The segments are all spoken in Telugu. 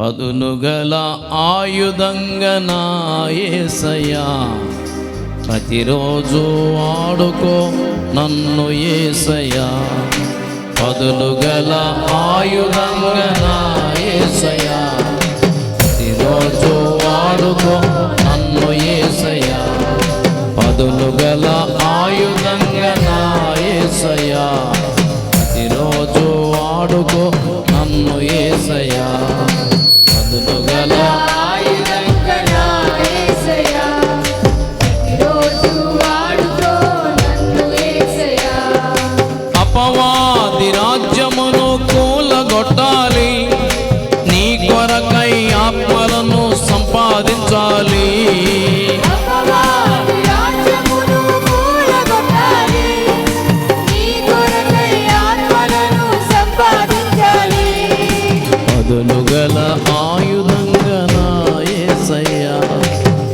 పదునుగల ఆయుధంగా నా యేసయ్యా, ప్రతిరోజు వాడుకో నన్ను యేసయ్యా. పదునుగల ఆయుధంగా నా యేసయ్యా, ప్రతిరోజు వాడుకో నన్ను యేసయ్యా. పదునుగల ఆయుధంగా నా యేసయ్యా, ప్రతిరోజు వాడుకో నన్ను యేసయ్యా. పదునుగల ఆయుధంగా నా యేసయ్యా, ప్రతిరోజు వాడుకో నన్ను యేసయ్యా. అపవాది రాజ్యమును కూలగొట్టాలి, నీ కొరకై ఆత్మలను సంపాదించాలి. అపవాది రాజ్యమును కూలగొట్టాలి, నీ కొరకై ఆత్మలను సంపాదించాలి. పదునుగల ఆయుధంగా నా యేసయ్యా,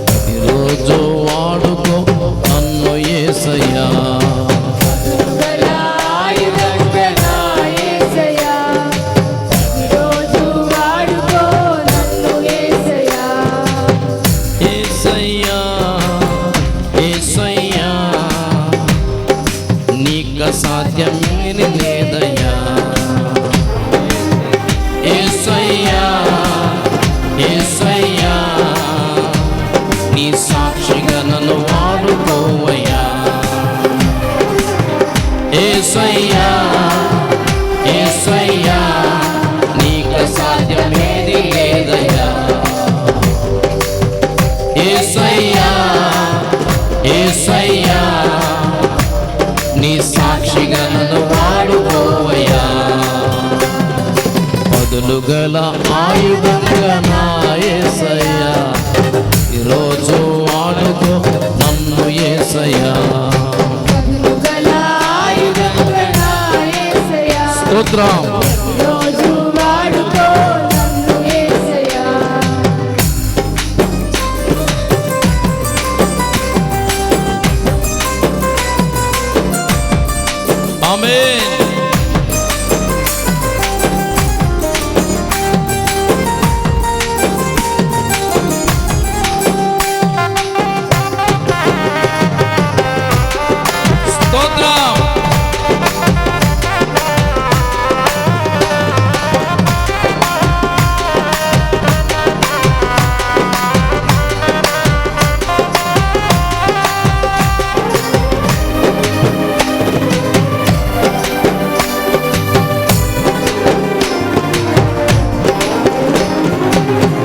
ప్రతిరోజు వాడుకో నన్ను యేసయ్యా. పదునుగల ఆయుధంగా నా యేసయ్యా, ప్రతిరోజు వాడుకో నన్ను యేసయ్యా. యేసయ్యా, యేసయ్యా, నీకు సాధ్యమేది లేదయ్యా. యేసయ్యా, యేసయ్యా, నీ సాక్షిగా నన్ను వాడుకోవయ్యా. యేసయ్యా, యేసయ్యా, నీకు సాధ్యమేది లేదయ్యా. యేసయ్యా, యేసయ్యా, నీ సాక్షిగా నన్ను వాడుకోవయ్యా. పదునుగల ఆయుధంగా నా యేసయ్యా, ఈరోజు వాడుకో నన్ను యేసయ్యా. పదునుగల ఆయుధంగా నా యేసయ్యా, స్తోత్రం. ప్రతిరోజు వాడుకో నన్ను యేసయ్యా. ఆమేన్. స్తోత్రం.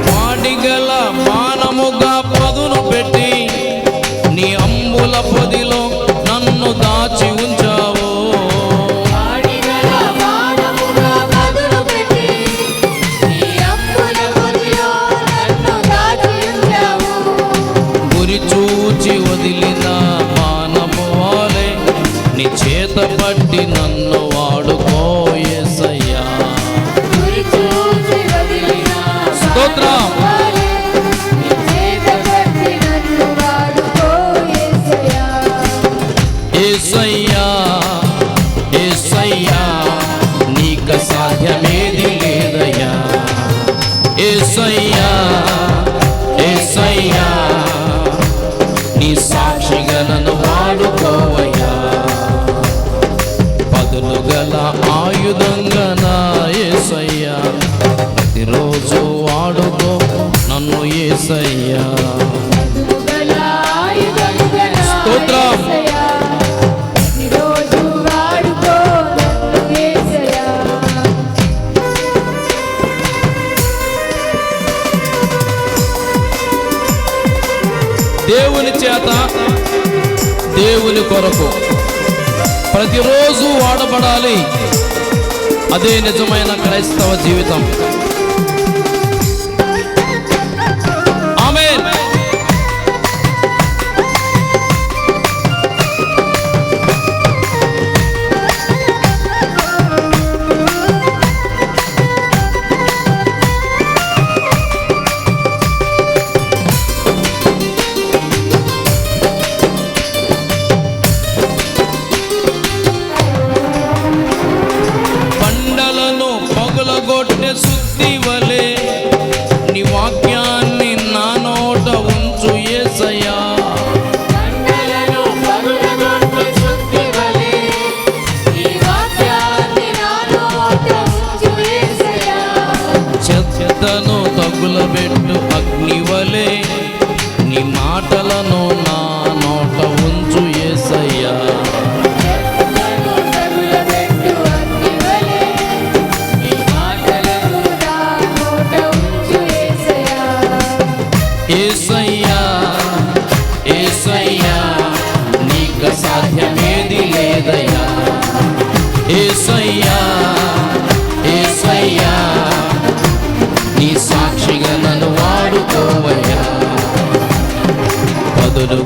వాడిగల బాణముగా పదును పెట్టి నీ అంబుల పొదిలో నన్ను దాచి ఉంచావు. వాడిగల బాణముగా పదును పెట్టి, నీ అంబుల పొదిలో నన్ను దాచి ఉంచావు. గురి చూచి వదిలిన బాణము వాలే నీ చేత పట్టి నన్ను వాడుకో యేసయ్యా. గురి చూచి వదిలిన స్తోత్రం. బాణమువాలే, నీ చేత పట్టి నన్ను వాడుకో యేసయ్యా. యేసయ్యా, యేసయ్యా, నీకు సాధ్యమేది లేదయ్యా. యేసయ్యా, యేసయ్యా, నీ సాక్షిగా నన్ను వాడుకోవయ్యా. పదునుగల ఆయుధంగా నా యేసయ్యా, ప్రతిరోజు వాడుకో నన్ను యేసయ్యా. పదునుగల ఆయుధంగా నా స్తోత్రం. యేసయ్యా, ప్రతిరోజు వాడుకో నన్ను యేసయ్యా. దేవుని చేత దేవుని కొరకు ప్రతిరోజు వాడబడాలి. అదే నిజమైన క్రైస్తవ జీవితం. ఆమేన్. శుద్ధి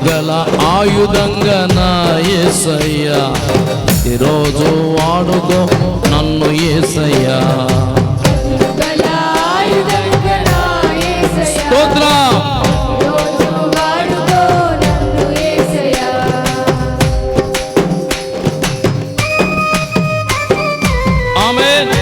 గల ఆయుధంగా నా యేసయ్యా ఈరోజు వాడుకో నన్ను యేసయ్యా. గల ఆయుధంగా నా యేసయ్యా స్తోత్రం. రోజు వాడుకో నన్ను యేసయ్యా. ఆమేన్.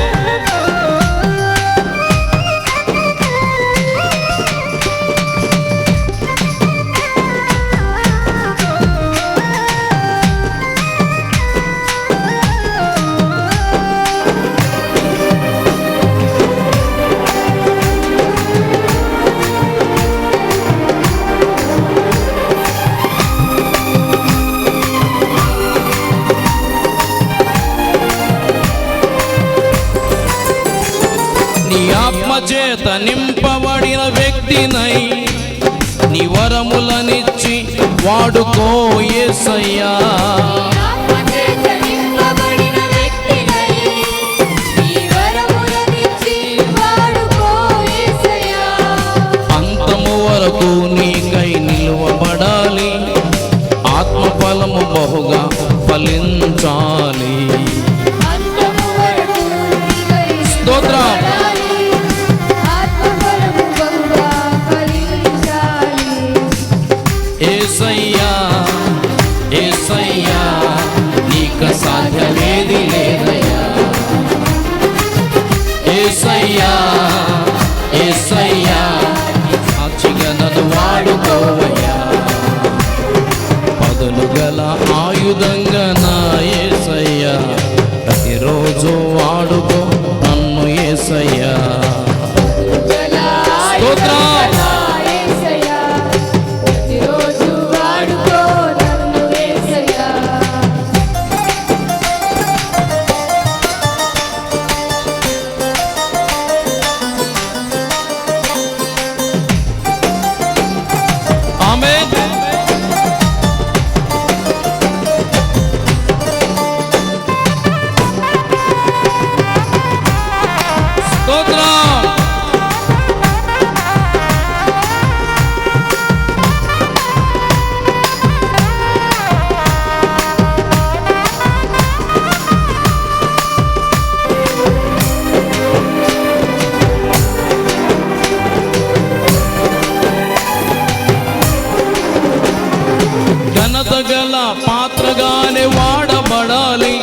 నీ ఆత్మచేత నింపబడిన వ్యక్తినై నీ వరములనిచ్చి వాడుకో యేసయ్యా. ఆత్మచేత నింపబడిన వ్యక్తినై నీ వరములనిచ్చి వాడుకో యేసయ్యా. అంతము వరకు నీకై నిలువబడాలి, ఆత్మఫలము బహుగా ఫలించాలి. అంతము వరకు నీకై స్తోత్రం. నిలబడాలి, ఆత్మఫలము బహుగా ఫలించాలి. యేసయ్యా యేసయ్యా నీకు సాధ్యమేది లేదయ్యా. యేసయ్యా యేసయ్యా సాక్షిగా నన్ను వాడుకోవయ్యా. పదులు గల ఆయుధంగా నా యేసయ్యా ప్రతిరోజు వాడుకో నన్ను యేసయ్యా. గల స్తోత్రం. ఆయుధంగా నా యేసయ్యా ప్రతిరోజు వాడుకో నన్ను యేసయ్యా. ఆమేన్. స్తోత్రం. ఘనత గల పాత్రగానే వాడబడాలి,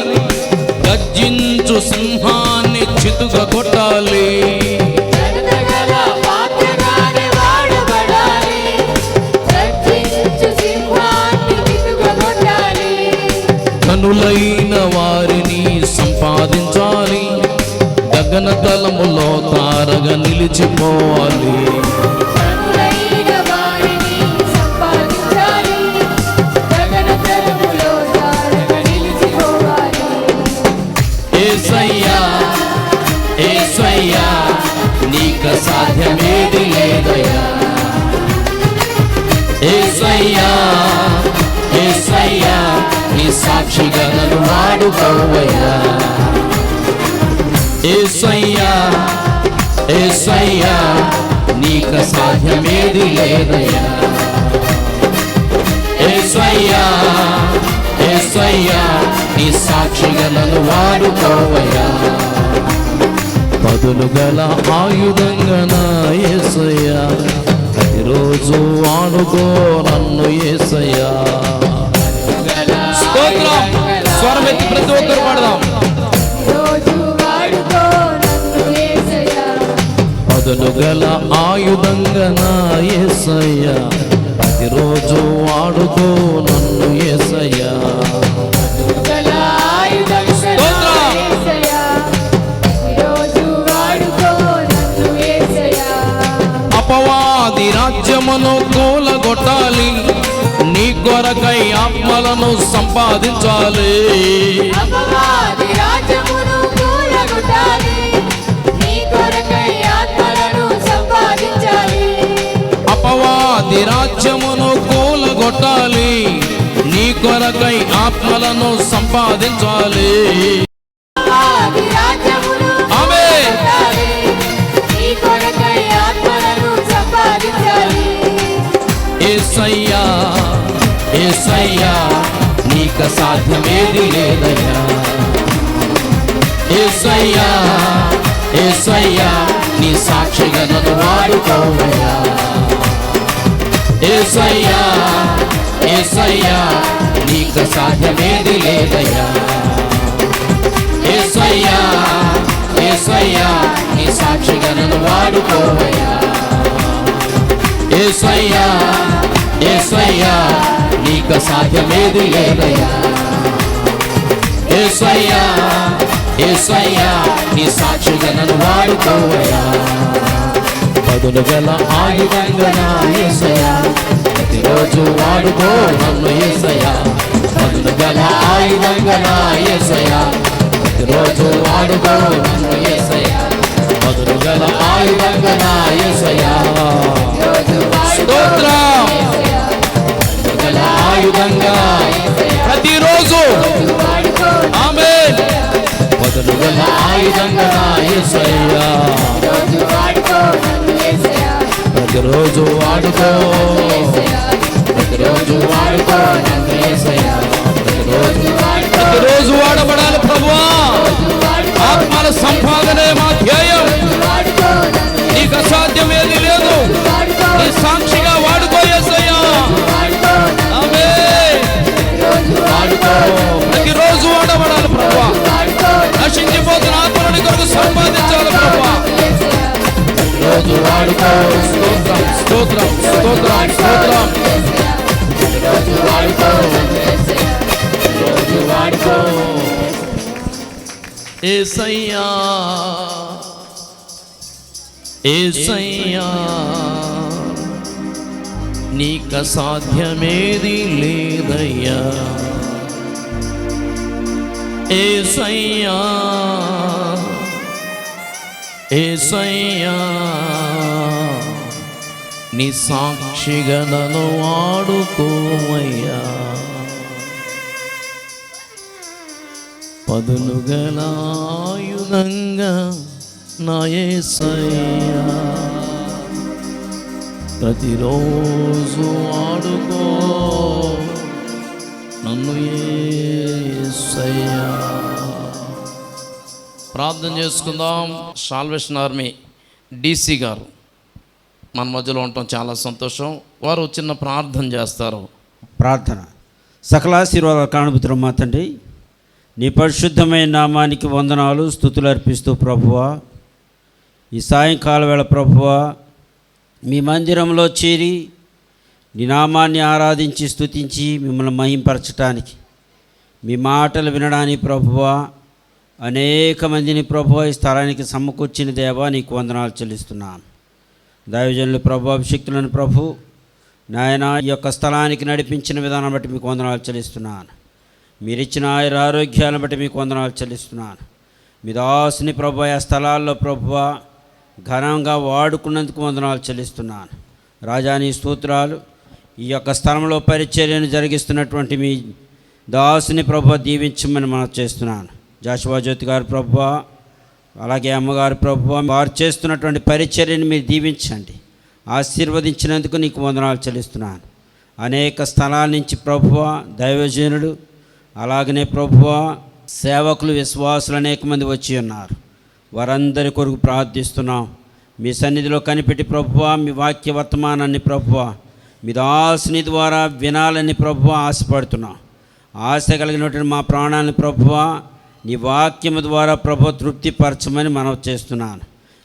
గర్జించు సింహాన్ని చితుక కొట్టాలి. గల పాత్రగానే వాడబడాలి, గర్జించు సింహాన్ని చితుకగొట్టాలి. కనులైన వారిని సంపాదించాలి, గగన తలములో తారగా నిలిచిపోవాలి. కనులైన వారిని సంపాదించాలి, గగన తలములో తారగా నిలిచిపోవాలి. యేసయ్యా యేసయ్యా నీకు సాధ్యమేది లేదయ్యా. యేసయ్యా యేసయ్యా నీ సాక్షిగా నన్ను వాడుకోవయ్యా. యేసయ్యా యేసయ్యా నీకు సాధ్యమేది లేదయ్యా. యేసయ్యా యేసయ్యా నీ సాక్షిగా నన్ను వాడుకోవయ్యా. పదులు గల ఆయుధంగా నా యేసయ్యా ఈరోజు వాడుకో నన్ను యేసయ్యా. స్తోత్రం. స్వరమెత్తి ప్రతి ఒక్కరు పాడదాం. రోజు వాడుకో నన్ను యేసయ్యా. పదులు గల ఆయుధంగా నా యేసయ్యా ఈరోజు వాడుకో నన్ను యేసయ్యా. గల ఆయుధంగా నా యేసయ్యా. ఈరోజు వాడుకో నన్ను యేసయ్యా. అపవాది రాజ్యమును కూలగొట్టాలి, నీ కొరకై ఆత్మలను సంపాదించాలి. అపవాది రాజ్యమును కూలగొట్టాలి, నీ కొరకై ఆత్మలను సంపాదించాలి. అపవాది రాజ్యమును కూలగొట్టాలి, నీ కొరకై ఆత్మలను సంపాదించాలి. అపవాది రాజ్యమును ఆమేన్. కూలగొట్టాలి, నీ కొరకై ఆత్మలను సంపాదించాలి. యేసయ్యా యేసయ్యా నీకు సాధ్యమేది లేదయ్యా. యేసయ్యా యేసయ్యా నీ సాక్షిగా నన్ను వాడుకోవయ్యా. యేసయ్యా యేసయ్యా నీకు సాధ్యమేది లేదయ్యా. యేసయ్యా యేసయ్యా నీ సాక్షిగా నన్ను వాడుకోవయ్యా. యేసయ్యా యేసయ్యా నీకు సాధ్యమేది లేదయ్యా. యేసయ్యా యేసయ్యా నీ సాక్షిగా నన్ను వాడుకోవయ్యా. పదులు గల ఆయుధంగా నా యేసయ్యా ప్రతిరోజు వాడుకో నన్ను యేసయ్యా. పదులు గల ఆయుధంగా నా యేసయ్యా ప్రతిరోజు వాడుకో నన్ను యేసయ్యా. పదులు గల ఆయుధంగా నా యేసయ్యా. స్తోత్రం. పదులు గల ఆయుధంగా ప్రతిరోజు ఆమేన్. పదులు గల ఆయుధంగా నా యేసయ్యా ప్రతిరోజు వాడుకో. ప్రతిరోజు వాడుకో నన్ను యేసయ్యా. ప్రతిరోజు వాడబడాలి ప్రభువా. ఆత్మల సంపాదనే మా ధ్యేయం. నీకు అసాధ్యమేది లేదు. నీ సాక్షిగా వాడుకో యేసయ్యా. ఆమేన్. వాడుకో. ప్రతిరోజు వాడబడాలి ప్రభువా. నశించిపోతున్న ఆత్మలని కొరకు సంపాదించాలి ప్రభువా. ప్రతిరోజు వాడుకో. స్తోత్రం స్తోత్రం స్తోత్రం స్తోత్రం. ప్రతిరోజు వాడుకో. ప్రతిరోజు వాడుకో. యేసయ్యా యేసయ్యా నీకు సాధ్యమేది లేదయ్యా. యేసయ్యా యేసయ్యా నీ సాక్షిగా నన్ను వాడుకోవయ్యా. పదులు గల ఆయుధంగా నా యేసయ్యా ప్రతిరోజు వాడుకో నన్ను యేసయ్యా. ప్రార్థన చేసుకుందాం. సాల్వేషన్ ఆర్మీ DC గారు మన మధ్యలో ఉండటం చాలా సంతోషం. వారు చిన్న ప్రార్థన చేస్తారు. ప్రార్థన. సకలాశీర్వాదాలు కానుపుత్రం మా తండ్రి, నీ పరిశుద్ధమైన నామానికి వందనాలు స్తుతులు అర్పిస్తూ ప్రభువా, ఈ సాయంకాల వేళ ప్రభువా మీ మందిరంలో చేరి నీ నామాన్ని ఆరాధించి స్తుతించి మిమ్మల్ని మహింపరచటానికి, మీ మాటలు వినడానికి ప్రభువా అనేక మందిని ప్రభువా ఈ స్థలానికి సమకూర్చిన దేవా నీకు వందనాలు చెల్లిస్తున్నాను. దైవజనులు ప్రభు అభిషిక్తులను ప్రభు నాయన ఈ యొక్క స్థలానికి నడిపించిన విధానం బట్టి మీకు వందనాలు చెల్లిస్తున్నాను. మీరిచ్చిన ఆరోగ్యాలను బట్టి మీకు వందనాలు చెల్లిస్తున్నాను. మీ దాసుని ప్రభు ఆ స్థలాల్లో ప్రభువ ఘనంగా వాడుకున్నందుకు వందనాలు చెల్లిస్తున్నాను. రాజాని స్తోత్రాలు. ఈ యొక్క స్థలంలో పరిచర్యను జరిగిస్తున్నటువంటి మీ దాసుని ప్రభు దీవించమని మనం చేస్తున్నాను. జాషువా జ్యోతి గారు ప్రభు, అలాగే అమ్మగారు ప్రభు, వారు చేస్తున్నటువంటి పరిచర్యను మీరు దీవించండి, ఆశీర్వదించినందుకు నీకు వందనాలు చెల్లిస్తున్నాను. అనేక స్థలాల నుంచి ప్రభువ దైవజనుడు, అలాగనే ప్రభువ సేవకులు, విశ్వాసులు అనేక మంది వచ్చి ఉన్నారు. వారందరి కొరకు ప్రార్థిస్తున్నాం. మీ సన్నిధిలో కనిపెట్టి ప్రభువ మీ వాక్య వర్తమానాన్ని ప్రభువ మీ దాసుని ద్వారా వినాలని ప్రభువ ఆశపడుతున్నాం. ఆశ కలిగినటువంటి మా ప్రాణాన్ని ప్రభువ నీ వాక్యము ద్వారా ప్రభు తృప్తిపరచమని మనవి చేస్తున్నాను.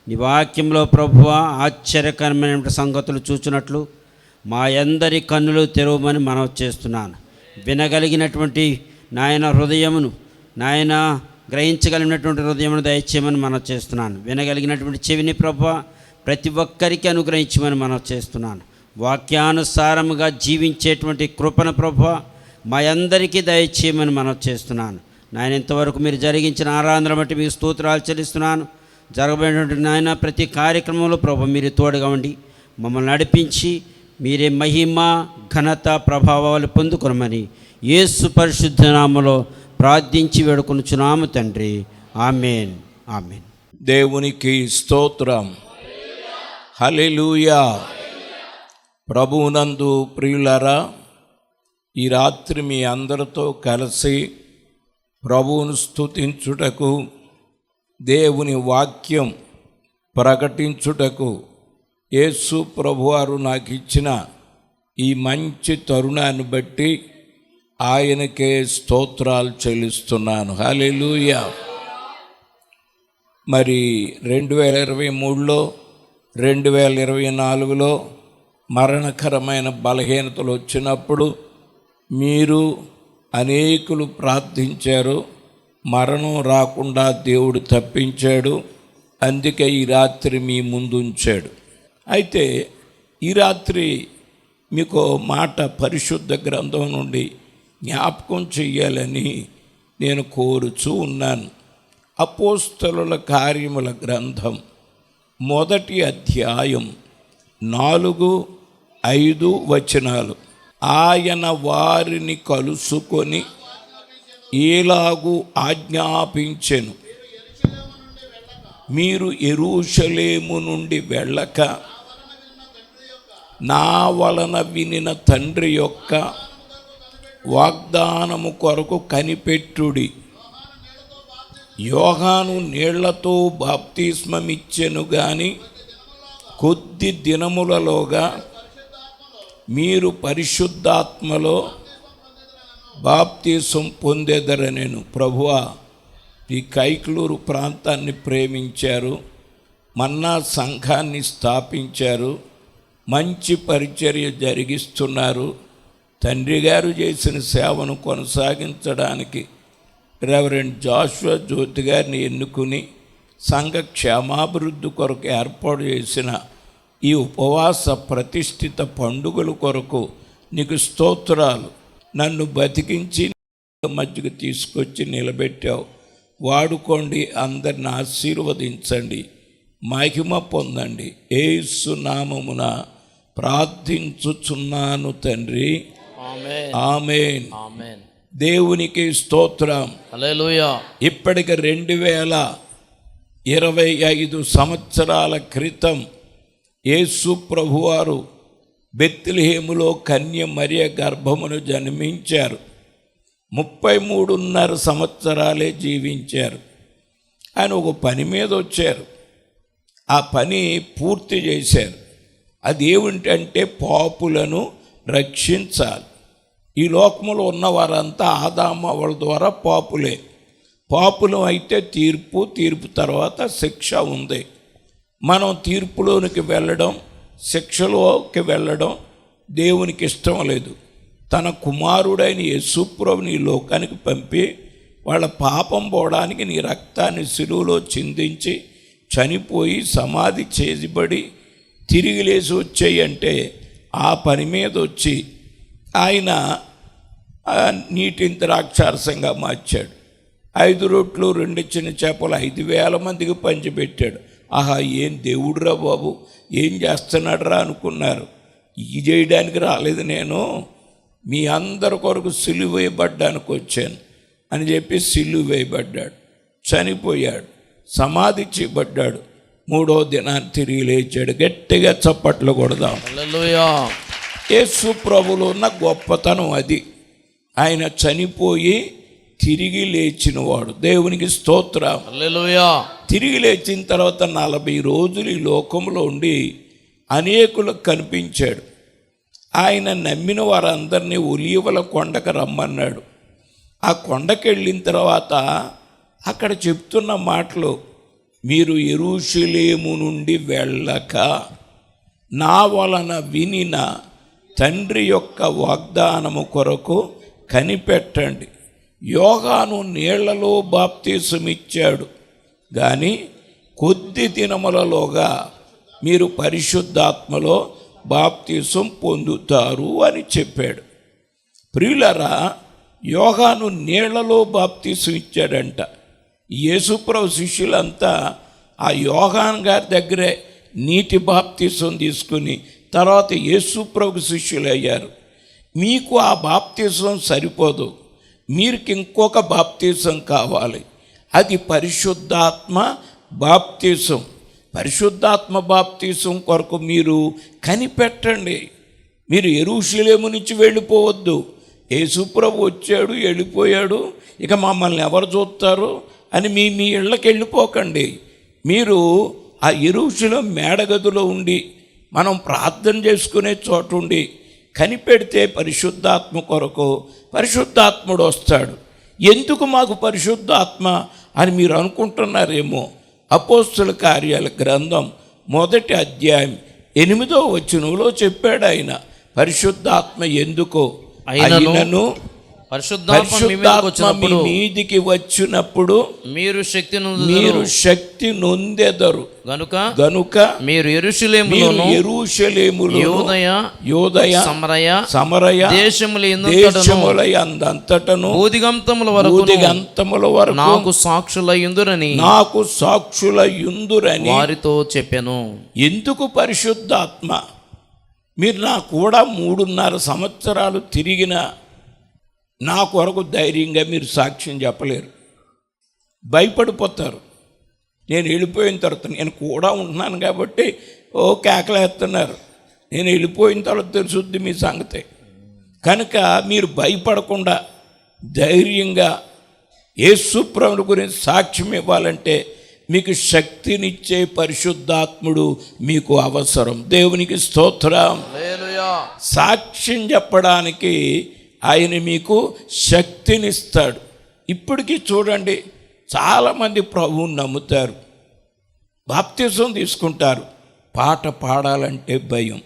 నీ వాక్యంలో ప్రభువ ఆశ్చర్యకరమైన సంగతులు చూచినట్లు మా అందరి కన్నులు తెరవమని మనవి చేస్తున్నాను. వినగలిగినటువంటి నాయన హృదయమును, నాయన గ్రహించగలిగినటువంటి హృదయమును దయచేయమని మనవి చేస్తున్నాను. వినగలిగినటువంటి చెవిని ప్రభువ ప్రతి ఒక్కరికి అనుగ్రహించమని మనవి చేస్తున్నాను. వాక్యానుసారముగా జీవించేటువంటి కృపణ ప్రభువ మా అందరికీ దయచేయమని మనవి చేస్తున్నాను. నాయన ఇంతవరకు మీరు జరిగించిన ఆరాధన బట్టి మీకు స్తోత్రాలు చెల్లిస్తున్నాను. జరగబడినటువంటి నాయన ప్రతి కార్యక్రమంలో ప్రభు మీరు తోడుగా ఉండి మమ్మల్ని నడిపించి మీరే మహిమ ఘనత ప్రభావాలు పొందుకొనమని యేసు పరిశుద్ధ నామములో ప్రార్థించి వేడుకొనుచున్నాము తండ్రి. ఆమేన్, ఆమేన్. దేవునికి స్తోత్రం. హల్లెలూయా. ప్రభువునందు ప్రియులారా, ఈ రాత్రి మీ అందరితో కలిసి ప్రభువును స్తుతించుటకు, దేవుని వాక్యం ప్రకటించుటకు యేసు ప్రభువారు నాకు ఇచ్చిన ఈ మంచి తరుణాన్ని బట్టి ఆయనకే స్తోత్రాలు చెల్లిస్తున్నాను. హల్లెలూయా. మరి 2023లో 2024లో మరణకరమైన బలహీనతలు వచ్చినప్పుడు మీరు అనేకులు ప్రార్థించారు. మరణం రాకుండా దేవుడు తప్పించాడు. అందుకే ఈ రాత్రి మీ ముందు ఉంచాడు. అయితే ఈ రాత్రి మీకు మాట పరిశుద్ధ గ్రంథం నుండి జ్ఞాపకం చెయ్యాలని నేను కోరుచూ ఉన్నాను. అపోస్తలుల కార్యముల గ్రంథం 1వ అధ్యాయం 4-5 వచనాలు. ఆయన వారిని కలుసుకొని ఏలాగు ఆజ్ఞాపించెను, మీరు యెరూషలేము నుండి వెళ్ళక నా వలన వినిన తండ్రి యొక్క వాగ్దానము కొరకు కనిపెట్టుడి. యోహాను నీళ్లతో బాప్తిస్మమిచ్చెను గాని కొద్ది దినములలోగా మీరు పరిశుద్ధాత్మలో బాప్తిసం పొందెదరనెను. ప్రభువా, ఈ కైక్లూరు ప్రాంతాన్ని ప్రేమించారు, మన్నా సంఘాన్ని స్థాపించారు, మంచి పరిచర్య జరిగిస్తున్నారు. తండ్రి గారు చేసిన సేవను కొనసాగించడానికి రెవరెండ్ జాషువా జ్యోతి గారిని ఎన్నుకుని సంఘ క్షేమాభివృద్ధి కొరకు ఏర్పాటు చేసిన ఈ ఉపవాస ప్రతిష్ఠిత పండుగల కొరకు నీకు స్తోత్రాలు. నన్ను బతికించి మధ్యకు తీసుకొచ్చి నిలబెట్టావు. వాడుకోండి, అందరిని ఆశీర్వదించండి, మహిమ పొందండి. యేసు నామమున ప్రార్థించుచున్నాను తండ్రి, ఆమేన్. దేవునికి స్తోత్రం. హల్లెలూయా. ఇప్పటికి 2025 సంవత్సరాల క్రితం యేసు ప్రభువారు బెత్లెహేములో కన్య మరియ గర్భమును జన్మించారు. 33.5 సంవత్సరాలే జీవించారు. ఆయన ఒక పని మీద వచ్చారు. ఆ పని పూర్తి చేశారు. అది ఏమిటంటే పాపులను రక్షించాలి. ఈ లోకములో ఉన్న వారంతా ఆదాము అవ్వల ద్వారా పాపులే. పాపులం అయితే తీర్పు తర్వాత శిక్ష ఉంది. మనం తీర్పులోనికి వెళ్ళడం, శిక్షలోకి వెళ్ళడం దేవునికి ఇష్టం లేదు. తన కుమారుడైన యేసుప్రభుని ఈ లోకానికి పంపి వాళ్ళ పాపం పోవడానికి నీ రక్తాన్ని శిలువలో చిందించి చనిపోయి సమాధి చేయబడి తిరిగి లేచి వచ్చేయంటే ఆ పని మీద వచ్చి ఆయన నీటిని ద్రాక్షారసంగా మార్చాడు. 5 రొట్లు 2 చిన్న చేపలు 5,000 మందికి పంచిపెట్టాడు. ఆహా, ఏం దేవుడురా బాబు, ఏం చేస్తున్నాడు రా అనుకున్నారు. ఇది చేయడానికి రాలేదు, నేను మీ అందరి కొరకు సిలువ వేయబడ్డానికి వచ్చాను అని చెప్పి సిలువ వేయబడ్డాడు, చనిపోయాడు, సమాధి చేయబడ్డాడు. 3వ దినాన్ని తిరిగి లేచాడు. గట్టిగా చప్పట్లు కొడదాం. హల్లెలూయా. యేసు ప్రభువులో ఉన్న గొప్పతనం అది. ఆయన చనిపోయి తిరిగి లేచినవాడు. దేవునికి స్తోత్రం. హల్లెలూయా. తిరిగి లేచిన తర్వాత 40 రోజులు ఈ లోకంలో ఉండి అనేకులకు కనిపించాడు. ఆయన నమ్మిన వారందరినీ ఒలీవల కొండకు రమ్మన్నాడు. ఆ కొండకి వెళ్ళిన తర్వాత అక్కడ చెప్తున్న మాటలు, మీరు యెరూషలేము నుండి వెళ్ళక నా వలన వినిన తండ్రి యొక్క వాగ్దానము కొరకు కనిపెట్టండి. యోహాను నీళ్లలో బాప్తిసమిచ్చాడు కానీ కొద్ది దినములలోగా మీరు పరిశుద్ధాత్మలో బాప్తిసం పొందుతారు అని చెప్పాడు. ప్రియులరా, యోహాను నీళ్లలో బాప్తిసం ఇచ్చాడంట. యేసుప్రభు శిష్యులంతా ఆ యోహాన్ గారి దగ్గరే నీటి బాప్తిసం తీసుకుని తర్వాత యేసుప్రభు శిష్యులు అయ్యారు. మీకు ఆ బాప్తిసం సరిపోదు, మీకు ఇంకొక బాప్తిసం కావాలి. అది పరిశుద్ధాత్మ బాప్తిసం. పరిశుద్ధాత్మ బాప్తిసం కొరకు మీరు కనిపెట్టండి. మీరు యెరూషలేము నుంచి వెళ్ళిపోవద్దు. యేసుప్రభు వచ్చాడు, వెళ్ళిపోయాడు, ఇక మమ్మల్ని ఎవరు చూస్తారు అని మీ ఇళ్ళకి వెళ్ళిపోకండి. మీరు ఆ యెరూషలేం మేడగదిలో ఉండి మనం ప్రార్థన చేసుకునే చోటు ఉండి కనిపెడితే పరిశుద్ధాత్మ కొరకు పరిశుద్ధాత్ముడు వస్తాడు. ఎందుకు మాకు పరిశుద్ధాత్మ అని మీరు అనుకుంటున్నారేమో. అపోస్తుల కార్యాల గ్రంథం 1వ అధ్యాయం 8వ వచనంలో చెప్పాడు ఆయన పరిశుద్ధాత్మ ఎందుకో. అయినను పరిశుద్ధాత్మ మీ మీదికి వచ్చినప్పుడు మీరు శక్తి నొందెదరు గనుక మీరు యెరూషలేములోను యూదయ సమరయ దేశములందంతటను భూదిగంతముల వరకు నాకు సాక్షులయుందురని వారితో చెప్పెను. ఎందుకు పరిశుద్ధాత్మ? మీరు నా కూడా 3.5 సంవత్సరాలు తిరిగిన నా కొరకు ధైర్యంగా మీరు సాక్ష్యం చెప్పలేరు, భయపడిపోతారు. నేను వెళ్ళిపోయిన తర్వాత నేను కూడా ఉంటున్నాను కాబట్టి కేకలేస్తున్నారు. నేను వెళ్ళిపోయిన తర్వాత తెలుసుద్ది మీ సంగతి. కనుక మీరు భయపడకుండా ధైర్యంగా యేసు ప్రభువు గురించి సాక్ష్యం ఇవ్వాలంటే మీకు శక్తినిచ్చే పరిశుద్ధాత్ముడు మీకు అవసరం. దేవునికి స్తోత్రం. సాక్ష్యం చెప్పడానికి ఆయన మీకు శక్తినిస్తాడు. ఇప్పటికీ చూడండి, చాలామంది ప్రభువుని నమ్ముతారు, బాప్తిసం తీసుకుంటారు, పాట పాడాలంటే భయం,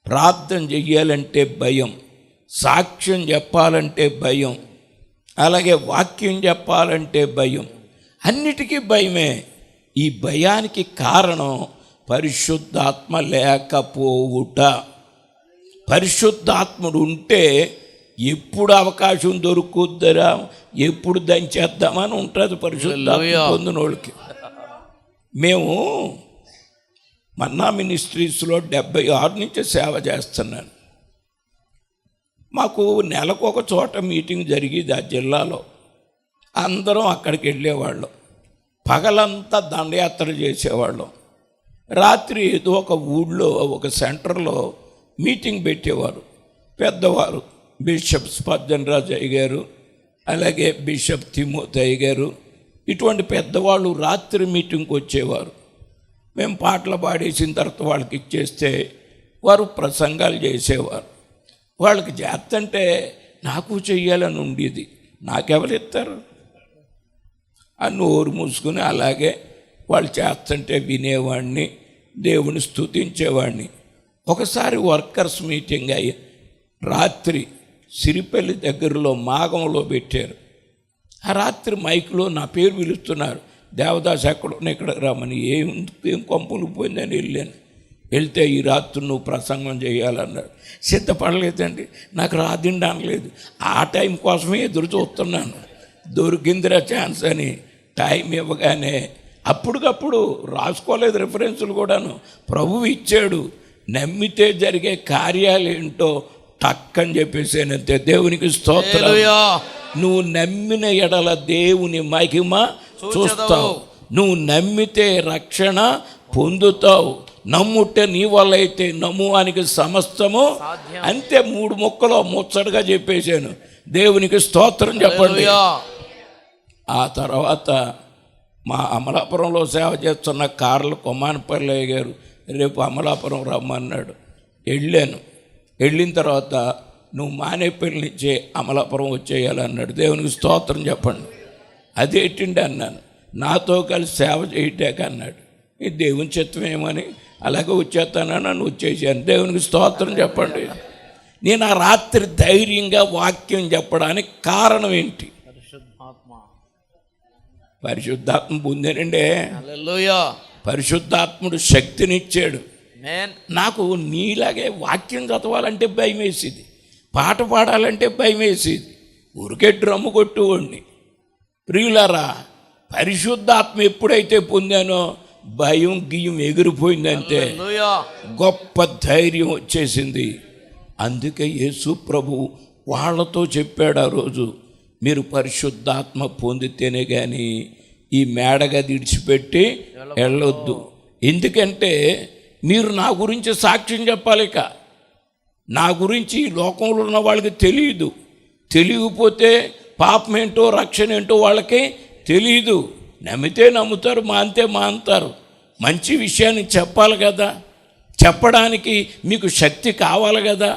ప్రార్థన చెయ్యాలంటే భయం, సాక్ష్యం చెప్పాలంటే భయం, అలాగే వాక్యం చెప్పాలంటే భయం, అన్నిటికీ భయమే. ఈ భయానికి కారణం పరిశుద్ధాత్మ లేకపోవుట. పరిశుద్ధాత్ముడు ఉంటే ఎప్పుడు అవకాశం దొరుకుద్దరా, ఎప్పుడు దంచేద్దామని ఉంటుంది పరిశుద్ధాత్మ పొందినోళ్ళకి. మేము మన్నా మినిస్ట్రీస్లో 76 నుంచి సేవ చేస్తున్నాను. మాకు నెలకు ఒక చోట మీటింగ్ జరిగేది ఆ జిల్లాలో. అందరం అక్కడికి వెళ్ళేవాళ్ళం. పగలంతా దండయాత్ర చేసేవాళ్ళం. రాత్రి ఏదో ఒక ఊళ్ళో ఒక సెంటర్లో మీటింగ్ పెట్టేవారు. పెద్దవారు బిషప్ స్పర్జన్ రాజు అయ్య గారు, అలాగే బిషప్ తిమోతి అయ్య గారు, ఇటువంటి పెద్దవాళ్ళు రాత్రి మీటింగ్కి వచ్చేవారు. మేము పాటలు పాడేసిన తర్వాత వాళ్ళకి ఇచ్చేస్తే వారు ప్రసంగాలు చేసేవారు. వాళ్ళకి చేస్తంటే నాకు చెయ్యాలని ఉండేది. నాకెవరు ఇస్తారు? ఆ నోరు మూసుకుని అలాగే వాళ్ళు చేస్తుంటే వినేవాడిని, దేవుని స్తుతించేవాడిని. ఒకసారి వర్కర్స్ మీటింగ్ అయ్యి రాత్రి సిరిపల్లి దగ్గరలో మాగంలో పెట్టారు. ఆ రాత్రి మైక్లో నా పేరు పిలుస్తున్నారు, దేవదాస్ ఎక్కడున్నా ఇక్కడికి రమ్మని. ఏం కొంపలు పోయిందని వెళ్ళాను. వెళ్తే ఈ రాత్రి నువ్వు ప్రసంగం చేయాలన్నాడు. సిద్ధపడలేదండి, నాకు రాదిండి అనలేదు. ఆ టైం కోసమే ఎదురు చూస్తున్నాను. దొరికిందిరా ఛాన్స్ అని టైం ఇవ్వగానే అప్పటికప్పుడు రాసుకోలేదు రిఫరెన్సులు కూడాను. ప్రభువు ఇచ్చాడు. నమ్మితే జరిగే కార్యాలేంటో టక్కని చెప్పేసానంతే. దేవునికి స్తోత్రం. నువ్వు నమ్మిన ఎడల దేవుని మహిమ చూస్తావు. నువ్వు నమ్మితే రక్షణ పొందుతావు. నమ్ముటే నీ వల్ల అయితే నమ్మువానికి సమస్తము అంతే. 3 ముక్కలో ముచ్చటగా చెప్పేశాను. దేవునికి స్తోత్రం చెప్పండి. ఆ తర్వాత మా అమలాపురంలో సేవ చేస్తున్న కార్ల కొమ్మానపల్లి గారు రేపు అమలాపురం రమ్మన్నాడు. వెళ్ళాను. వెళ్ళిన తర్వాత నువ్వు మానేపల్లి నుంచే అమలాపురం వచ్చేయాలన్నాడు. దేవునికి స్తోత్రం చెప్పండి. అదేంటండి అన్నాను. నాతో కలిసి సేవ చేయటాక అన్నాడు. ఈ దేవుని చిత్తమేమని అలాగే వచ్చేస్తానని నన్ను వచ్చేసాను. దేవునికి స్తోత్రం చెప్పండి. నేను ఆ రాత్రి ధైర్యంగా వాక్యం చెప్పడానికి కారణం ఏంటి? పరిశుద్ధాత్మ పొందానండి. పరిశుద్ధాత్ముడు శక్తినిచ్చాడు. నాకు నీలాగే వాక్యం చదవాలంటే భయం వేసేది, పాట పాడాలంటే భయం వేసేది, ఊరికే డ్రమ్ము కొట్టుకోండి. ప్రియులారా, పరిశుద్ధాత్మ ఎప్పుడైతే పొందానో భయం గియ్యం ఎగిరిపోయిందంటే గొప్ప ధైర్యం వచ్చేసింది. అందుకే యేసు ప్రభు వాళ్ళతో చెప్పాడు ఆ రోజు, మీరు పరిశుద్ధాత్మ పొందితేనే కానీ ఈ మేడగది విడిచిపెట్టి వెళ్ళొద్దు. ఎందుకంటే మీరు నా గురించి సాక్ష్యం చెప్పాలి. నా గురించి ఈ లోకంలో ఉన్న వాళ్ళకి తెలియదు. తెలియకపోతే పాపం ఏంటో రక్షణ ఏంటో వాళ్ళకి తెలియదు. నమ్మితే నమ్ముతారు, మానితే మానుతారు. మంచి విషయాన్ని చెప్పాలి కదా, చెప్పడానికి మీకు శక్తి కావాలి కదా.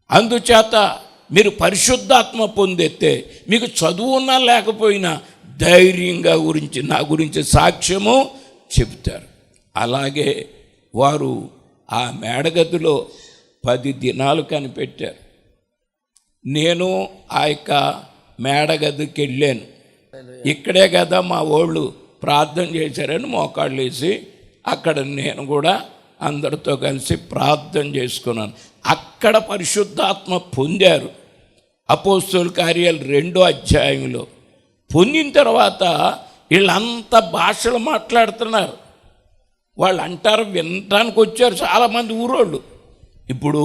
అందుచేత మీరు పరిశుద్ధాత్మ పొందితే మీకు చదువు ఉన్నా లేకపోయినా ధైర్యంగా నా గురించి సాక్ష్యము చెప్తారు. అలాగే వారు ఆ మేడగదిలో 10 దినాలు కనిపెట్టారు. నేను ఆ యొక్క మేడగదికి వెళ్ళాను. ఇక్కడే కదా మా వాళ్ళు ప్రార్థన చేశారని మోకాళ్ళు వేసి అక్కడ నేను కూడా అందరితో కలిసి ప్రార్థన చేసుకున్నాను. అక్కడ పరిశుద్ధాత్మ పొందారు. అపోస్తలుల కార్యాలు 2వ అధ్యాయంలో పొందిన తర్వాత వీళ్ళంతా భాషలు మాట్లాడుతున్నారు. వాళ్ళు అంటారు, వినటానికి వచ్చారు చాలామంది ఊరోళ్ళు. ఇప్పుడు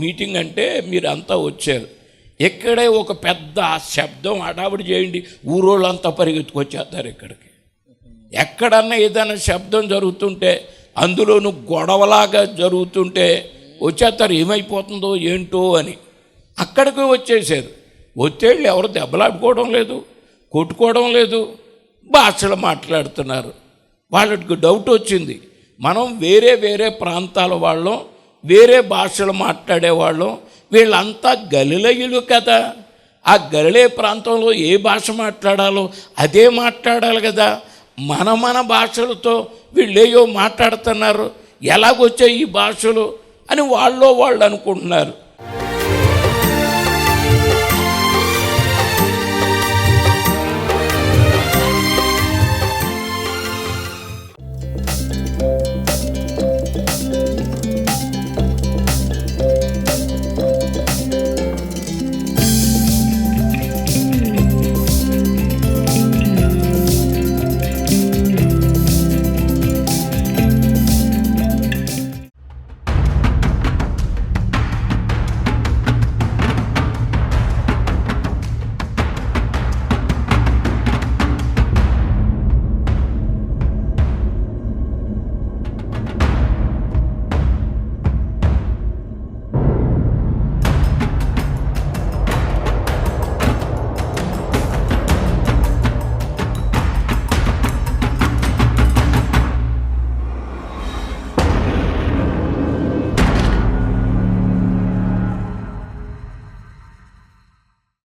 మీటింగ్ అంటే మీరంతా వచ్చారు, ఇక్కడే ఒక పెద్ద శబ్దం హడావిడి చేయండి, ఊరోళ్ళంతా పరిగెత్తుకొచ్చేస్తారు ఇక్కడికి. ఎక్కడన్నా ఏదైనా శబ్దం జరుగుతుంటే, అందులోనూ గొడవలాగా జరుగుతుంటే వచ్చేస్తారు, ఏమైపోతుందో ఏంటో అని. అక్కడికి వచ్చేసారు. వచ్చేళ్ళు ఎవరు దెబ్బలాడుకోవడం లేదు, కొట్టుకోవడం లేదు, భాషలు మాట్లాడుతున్నారు. వాళ్ళకి డౌట్ వచ్చింది, మనం వేరే వేరే ప్రాంతాల వాళ్ళం, వేరే భాషలు మాట్లాడేవాళ్ళం, వీళ్ళంతా గలిలయులు కదా. ఆ గలిలే ప్రాంతంలో ఏ భాష మాట్లాడాలో అదే మాట్లాడాలి కదా. మన భాషలతో వీళ్ళేయో మాట్లాడుతున్నారు, ఎలాగొచ్చాయి ఈ భాషలు అని వాళ్ళు అనుకుంటున్నారు.